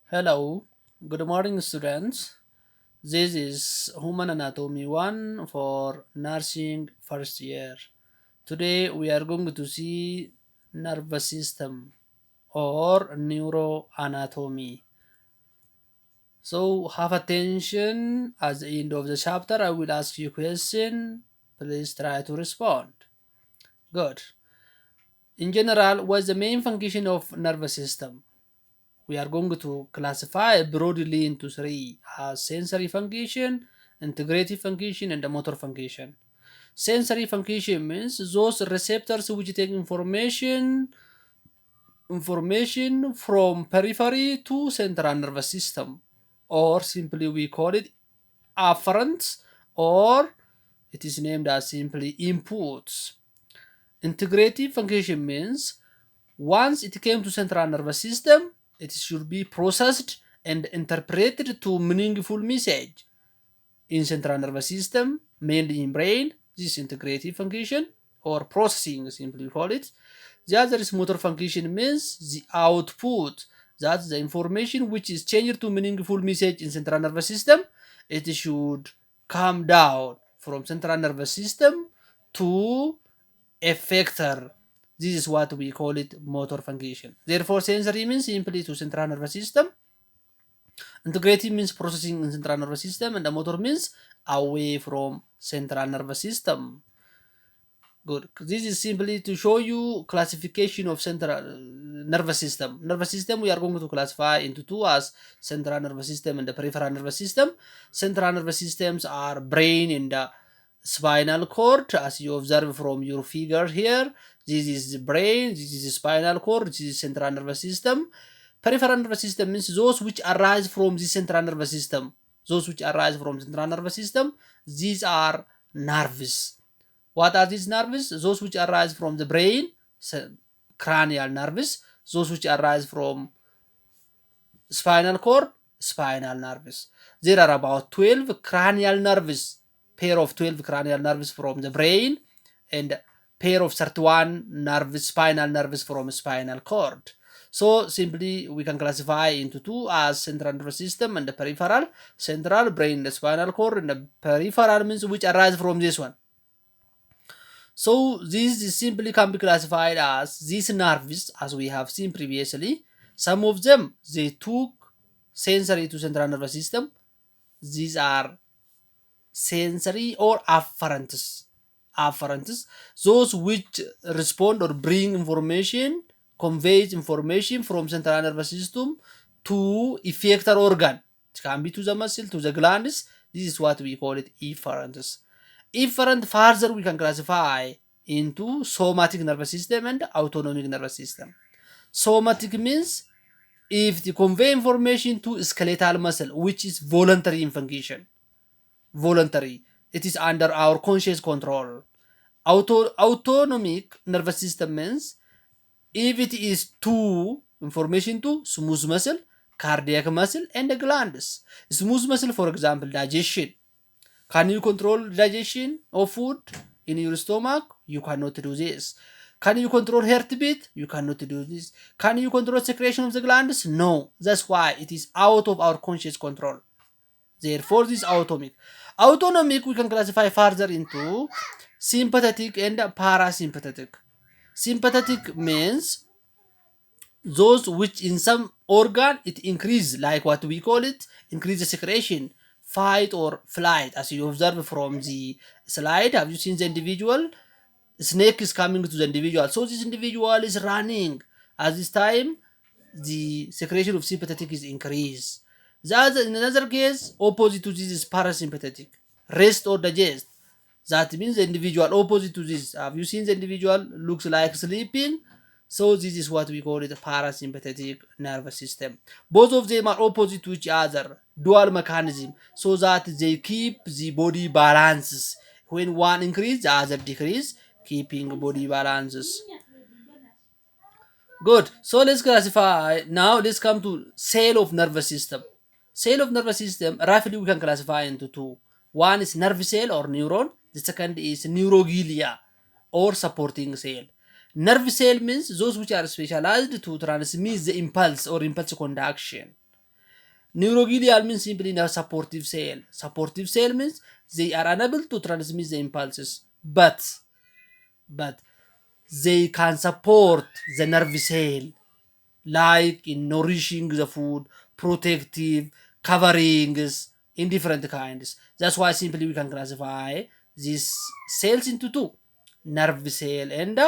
Hello, good morning, students. This is Human Anatomy 1 for nursing first year. Today we are going to see nervous system or neuroanatomy. So have attention. At the end of the chapter, I will ask you a question. Please try to respond. Good. In general, what's the main function of nervous system? We are going to classify broadly into three: sensory function, integrative function, and the motor function. Sensory function means those receptors which take information from periphery to central nervous system, or simply we call it afferents, or it is named as simply inputs. Integrative function means once it came to central nervous system, it should be processed and interpreted to meaningful message. In central nervous system, mainly in brain, this integrative function or processing simply call it. The other is motor function means the output. That's the information which is changed to meaningful message in central nervous system. It should come down from central nervous system to effector. This is what we call it motor function. Therefore, sensory means simply to central nervous system. Integrative means processing in central nervous system, and the motor means away from central nervous system. Good. This is simply to show you classification of central nervous system. Nervous system we are going to classify into two as central nervous system and the peripheral nervous system. Central nervous systems are brain and the spinal cord, as you observe from your figure here. This is the brain, this is the spinal cord, this is central nervous system. Peripheral nervous system means those which arise from the central nervous system. Those which arise from central nervous system, these are nerves. What are these nerves? Those which arise from the brain, cranial nerves. Those which arise from spinal cord, spinal nerves. There are about 12 cranial nerves, pair of 12 cranial nerves from the brain, and pair of 31 nerves, spinal nerves from spinal cord. So simply we can classify into two as central nervous system and the peripheral. Central, brain, the spinal cord, and the peripheral means which arise from this one. So these simply can be classified as these nerves, as we have seen previously. Some of them, they took sensory to central nervous system. These are sensory or afferents. Afferents, those which respond or bring information, conveys information from central nervous system to effector organ. It can be to the muscle, to the glands. This is what we call it efferents. Efferent further we can classify into somatic nervous system and autonomic nervous system. Somatic means if they convey information to skeletal muscle, which is voluntary in function. Voluntary. It is under our conscious control. Autonomic nervous system means if it is to information to smooth muscle, cardiac muscle, and the glands. Smooth muscle, for example, digestion. Can you control digestion of food in your stomach? You cannot do this. Can you control heartbeat? You cannot do this. Can you control secretion of the glands? No. That's why it is out of our conscious control. Therefore, this is autonomic. Autonomic we can classify further into sympathetic and parasympathetic. Sympathetic means those which in some organ it increase, like what we call it, increase the secretion, fight or flight. As you observe from the slide, have you seen the individual? Snake is coming to the individual, so this individual is running. At this time, the secretion of sympathetic is increased. In another case, opposite to this is parasympathetic, rest or digest. That means the individual opposite to this. Have you seen the individual looks like sleeping? So this is what we call it, the parasympathetic nervous system. Both of them are opposite to each other, dual mechanism, so that they keep the body balances. When one increase, the other decrease, keeping body balances. Good. So let's classify. Now let's come to cell of nervous system. Cell of nervous system, roughly we can classify into two. One is nerve cell or neuron. The second is neuroglia or supporting cell. Nerve cell means those which are specialized to transmit the impulse or impulse conduction. Neuroglial means simply a supportive cell. Supportive cell means they are unable to transmit the impulses, but they can support the nerve cell, like in nourishing the food, protective, coverings, in different kinds. That's why simply we can classify these cells into two: nerve cell and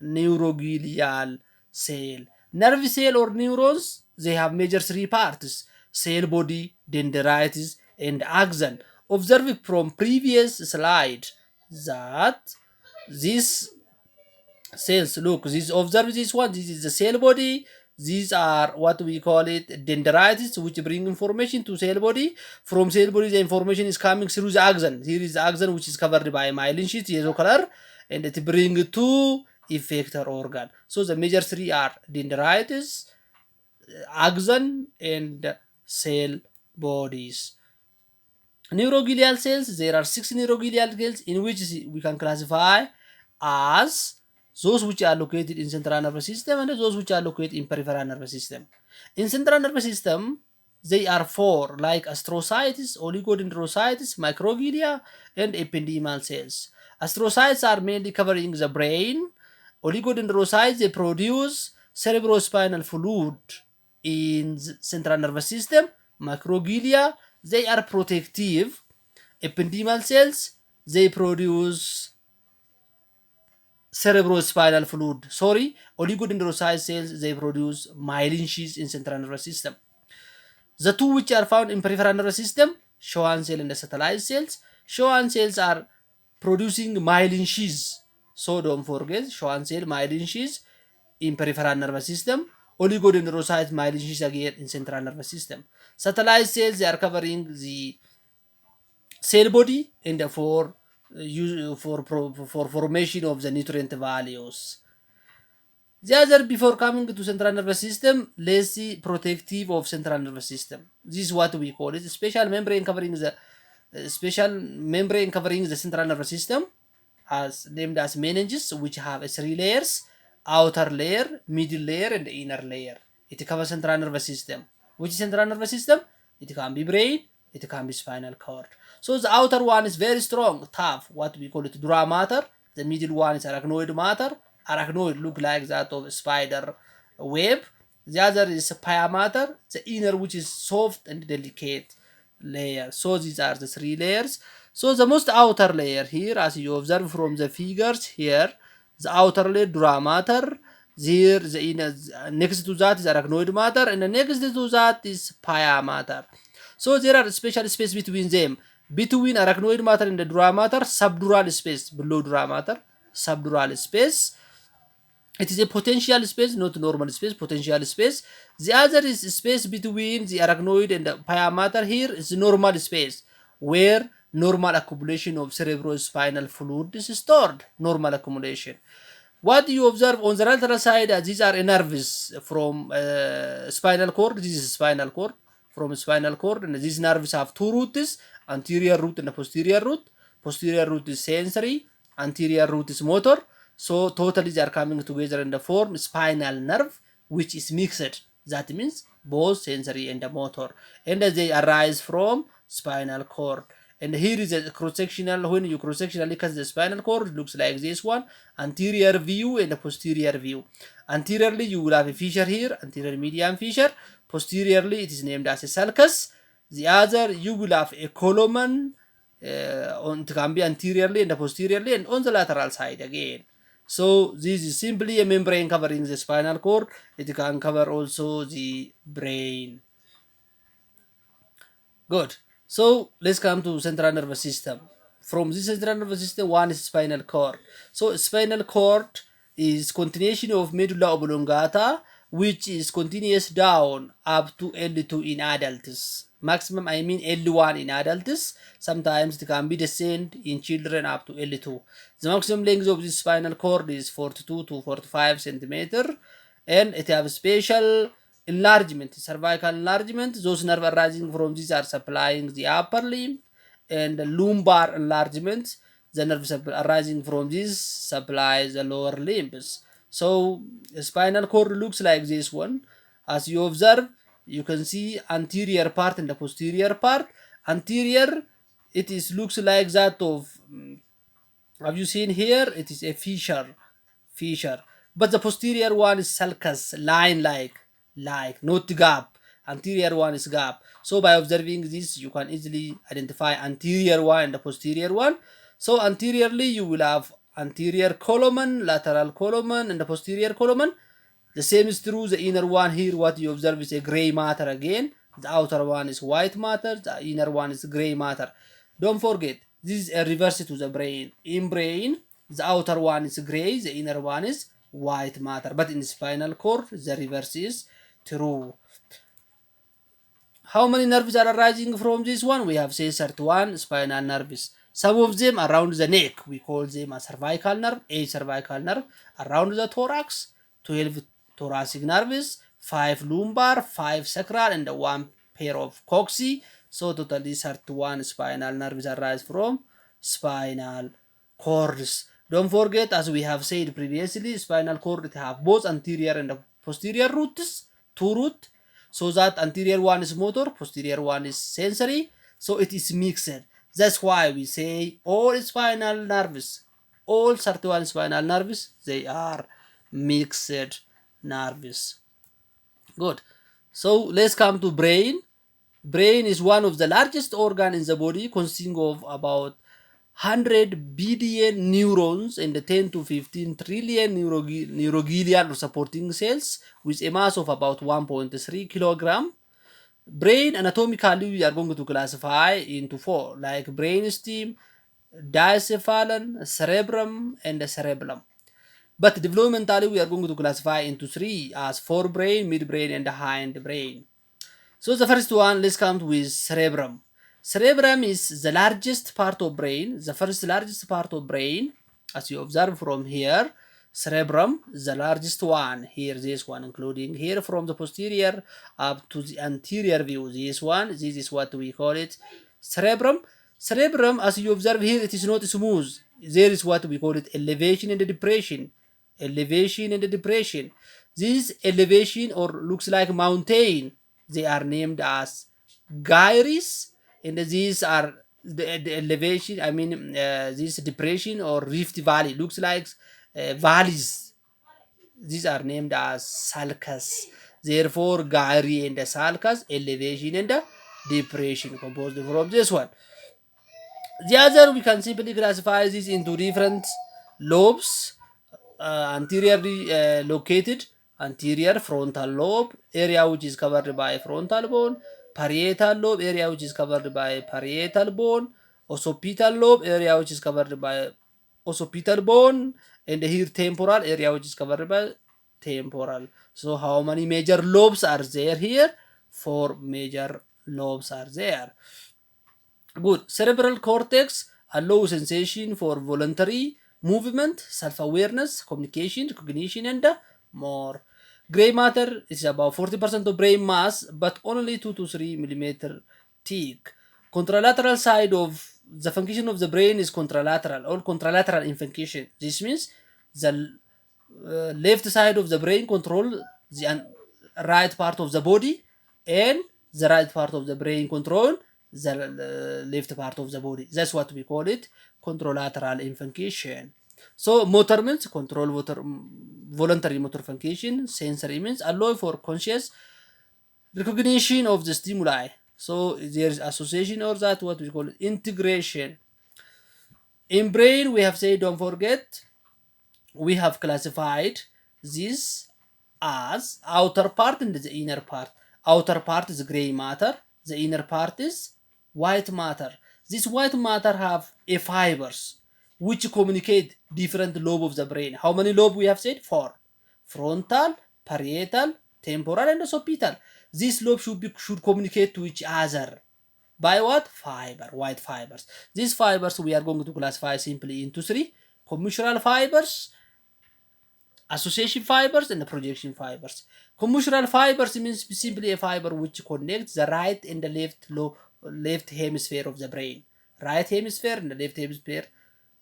neuroglial cell. Nerve cell or neurons, they have major three parts: cell body, dendrites, and axon. Observe from previous slide that this cells, look, this, observe this one, this is the cell body, these are what we call it dendrites, which bring information to cell body. From cell body the information is coming through the axon. Here is the axon, which is covered by myelin sheath, yellow color, and it bring to effector organ. So the major three are dendrites, axon, and cell bodies. Neuroglial cells, there are six neuroglial cells in which we can classify as those which are located in central nervous system and those which are located in peripheral nervous system. In central nervous system, they are four, like astrocytes, oligodendrocytes, microglia, and ependymal cells. Astrocytes are mainly covering the brain. Oligodendrocytes, they produce cerebrospinal fluid in the central nervous system. Microglia, they are protective. Ependymal cells, they produce cerebrospinal fluid. Sorry, oligodendrocyte cells, they produce myelin sheaths in central nervous system. The two which are found in peripheral nervous system, Schwann cell and the satellite cells. Schwann cells are producing myelin sheaths. So don't forget, Schwann cell, myelin sheaths in peripheral nervous system. Oligodendrocyte, myelin sheaths again in central nervous system. Satellite cells, they are covering the cell body and for formation of the nutrient values. The other, before coming to central nervous system, let's see protective of central nervous system. This is what we call it: special membrane covering the central nervous system, as named as meninges, which have three layers: outer layer, middle layer, and inner layer. It covers central nervous system. Which central nervous system? It can be brain, it can be spinal cord. So the outer one is very strong, tough, what we call it dura mater. The middle one is arachnoid mater. Arachnoid look like that of a spider web. The other is pia mater, the inner, which is soft and delicate layer. So these are the three layers. So the most outer layer here, as you observe from the figures here, the outer layer dura mater. There, the inner, next to that is arachnoid mater, and the next to that is pia mater. So there are special space between them. Between arachnoid mater and the dura mater, subdural space, below dura mater, subdural space. It is a potential space, not normal space, potential space. The other is space between the arachnoid and the pia mater. Here is normal space, where normal accumulation of cerebrospinal fluid is stored, normal accumulation. What you observe on the lateral side, these are nerves from spinal cord. This is spinal cord, from spinal cord, and these nerves have two roots: anterior root and posterior root. Posterior root is sensory, anterior root is motor. So totally they are coming together in the form spinal nerve, which is mixed. That means both sensory and motor, and they arise from spinal cord. And here is a cross-sectional. When you cross-sectionally look at the spinal cord, it looks like this one: anterior view and a posterior view. Anteriorly, you will have a fissure here, anterior median fissure. Posteriorly, it is named as a sulcus. The other, you will have a column. It can be anteriorly and posteriorly, and on the lateral side again. So this is simply a membrane covering the spinal cord. It can cover also the brain. Good. So let's come to central nervous system. From this central nervous system, one is spinal cord. So spinal cord is continuation of medulla oblongata, which is continuous down up to L2 in adults. Maximum, I mean L1 in adults. Sometimes it can be descend in children up to L2. The maximum length of this spinal cord is 42 to 45 centimeter, and it has special enlargement, cervical enlargement. Those nerves arising from this are supplying the upper limb, and the lumbar enlargement. The nerves arising from this supplies the lower limbs. So the spinal cord looks like this one. As you observe, you can see anterior part and the posterior part. Anterior, it is looks like that of, have you seen here? It is a fissure, but the posterior one is sulcus, line like not gap. Anterior one is gap. So by observing this, you can easily identify anterior one and the posterior one. So anteriorly, you will have anterior column, lateral column, and the posterior column. The same is true. The inner one here, what you observe is a gray matter again. The outer one is white matter. The inner one is gray matter. Don't forget, this is a reverse to the brain. In brain, the outer one is gray, the inner one is white matter. But in spinal cord, the reverse is true. How many nerves are arising from this one? We have said 31 spinal nerves. Some of them around the neck, we call them a cervical nerve, a cervical nerve. Around the thorax, 12 thoracic nerves, 5 lumbar, 5 sacral, and 1 pair of coccyx. So totally 31 spinal nerves arise from spinal cords. Don't forget, as we have said previously, spinal cord it have both anterior and posterior roots, two roots. So that anterior one is motor, posterior one is sensory. So it is mixed. That's why we say all spinal nerves, all 31 spinal nerves, they are mixed nerves. Good. So let's come to brain. Brain is one of the largest organ in the body, consisting of about 100 billion neurons and 10 to 15 trillion neuroglial or supporting cells with a mass of about 1.3 kilogram. Brain anatomically we are going to classify into four, like brainstem, diencephalon, cerebrum, and the cerebellum. But developmentally we are going to classify into three as forebrain, midbrain, and the hindbrain. So the first one, let's come with cerebrum. Cerebrum is the largest part of brain, the first largest part of brain, as you observe from here. Cerebrum, the largest one, here this one, including here from the posterior up to the anterior view, this one, this is what we call it, cerebrum. Cerebrum, as you observe here, it is not smooth. There is what we call it elevation and depression. Elevation and depression. This elevation or looks like mountain, they are named as gyres, and these are the elevation, I mean this depression or rift valley looks like valleys, these are named as sulcus. Therefore gyre and the sulcus, elevation and the depression composed from this one. The other we can simply classify this into different lobes, anteriorly located, anterior frontal lobe area which is covered by frontal bone, parietal lobe area which is covered by parietal bone, occipital lobe area which is covered by occipital bone, and here temporal area which is covered by temporal. So how many major lobes are there here? Four major lobes are there. Good. Cerebral cortex allows sensation for voluntary movement, self-awareness, communication, recognition, and more. Gray matter is about 40% of brain mass, but only 2 to 3 millimeter thick. Contralateral side of the function of the brain is contralateral or contralateral in function. This means the left side of the brain control the right part of the body, and the right part of the brain control the left part of the body. That's what we call it, contralateral in function. So motor means control voluntary motor function. Sensory means allow for conscious recognition of the stimuli. So there is association or that what we call integration. In brain we have said, don't forget, we have classified this as outer part and the inner part. Outer part is gray matter, the inner part is white matter. This white matter have a fibers which communicate different lobe of the brain. How many lobe we have said? Four. Frontal, parietal, temporal, and occipital. This lobe should communicate to each other by what? Fiber, white fibers. These fibers we are going to classify simply into three: commissural fibers, association fibers, and the projection fibers. Commissural fibers means simply a fiber which connects the right and the left hemisphere of the brain. Right hemisphere and the left hemisphere.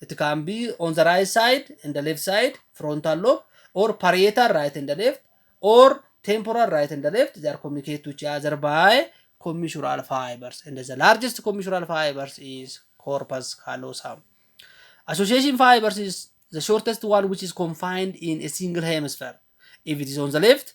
It can be on the right side and the left side, frontal lobe, or parietal, right and the left, or temporal right and the left, they are communicated to each other by commissural fibers. And the largest commissural fibers is corpus callosum. Association fibers is the shortest one, which is confined in a single hemisphere. If it is on the left,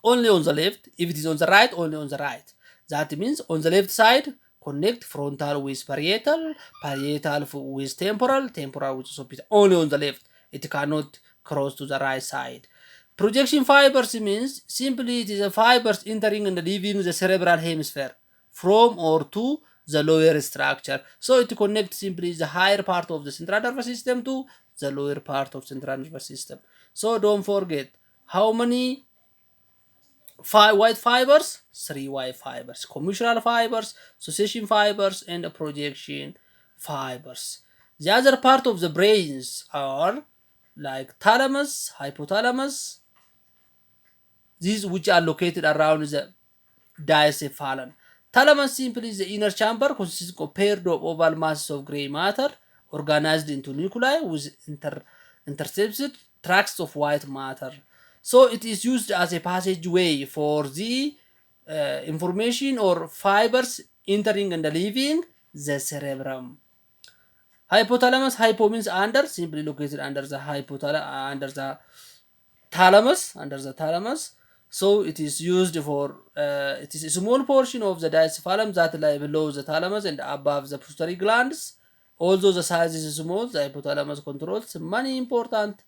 only on the left. If it is on the right, only on the right. That means on the left side, connect frontal with parietal, parietal with temporal, temporal with occipital. Only on the left. It cannot cross to the right side. Projection fibers means simply it is a fibers entering and leaving the cerebral hemisphere from or to the lower structure. So it connects simply the higher part of the central nervous system to the lower part of central nervous system. So don't forget how many white fibers, 3 white fibers, commissural fibers, association fibers, and projection fibers. The other part of the brains are like thalamus, hypothalamus, these which are located around the diencephalon. Thalamus simply is the inner chamber consisting of paired of oval masses of gray matter organized into nuclei with intercepted tracts of white matter. So it is used as a passageway for the information or fibers entering and leaving the cerebrum. Hypothalamus, hypo means under, simply located under the under the thalamus. So it is used for it is a small portion of the diencephalon that lie below the thalamus and above the pituitary glands. Although the size is small, the hypothalamus controls many important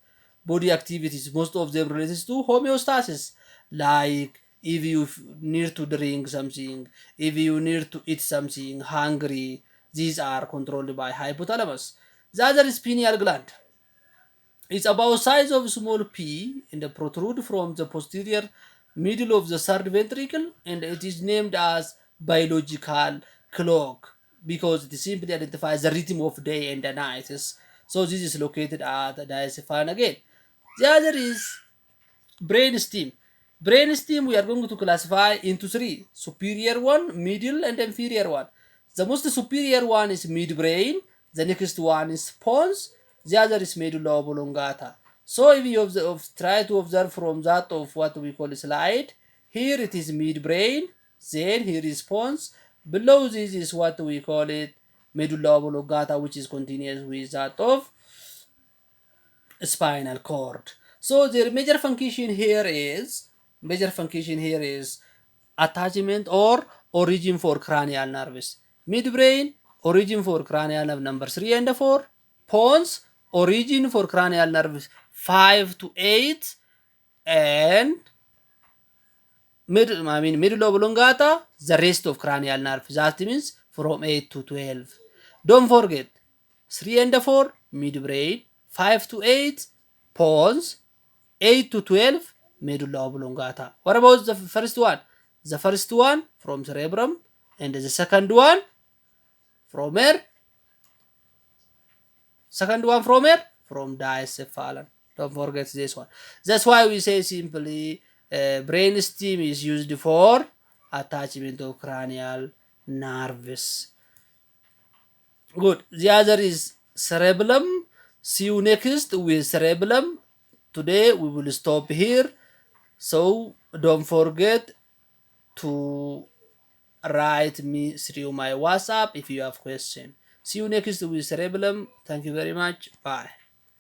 body activities, most of them related to homeostasis, like if you need to drink something, if you need to eat something, hungry, these are controlled by hypothalamus. The other is pineal gland. It's about size of small pea and protrude from the posterior middle of the third ventricle, and it is named as biological clock because it simply identifies the rhythm of day and the night. So this is located at the diencephalon again. The other is brainstem. Brainstem we are going to classify into three: superior one, middle, and inferior one. The most superior one is midbrain, the next one is pons, the other is medulla oblongata. So if you try to observe from that of what we call a slide, here it is midbrain, then here is pons, below this is what we call it medulla oblongata, which is continuous with that of spinal cord. So the major function here is attachment or origin for cranial nerves. Midbrain, origin for cranial nerve number 3 and 4. Pons, origin for cranial nerves 5 to 8. And middle oblongata, the rest of cranial nerve. That means from 8 to 12. Don't forget, 3 and 4, midbrain, 5 to 8, pons, 8 to 12, medulla oblongata. What about the first one? The first one from cerebrum, and the second one from where? Second one from where? From diencephalon. Don't forget this one. That's why we say simply brainstem is used for attachment of cranial nerves. Good. The other is cerebellum. See you next with cerebellum. Today we will stop here. So don't forget to write me through my WhatsApp if you have question. See you next with cerebellum. Thank you very much. Bye.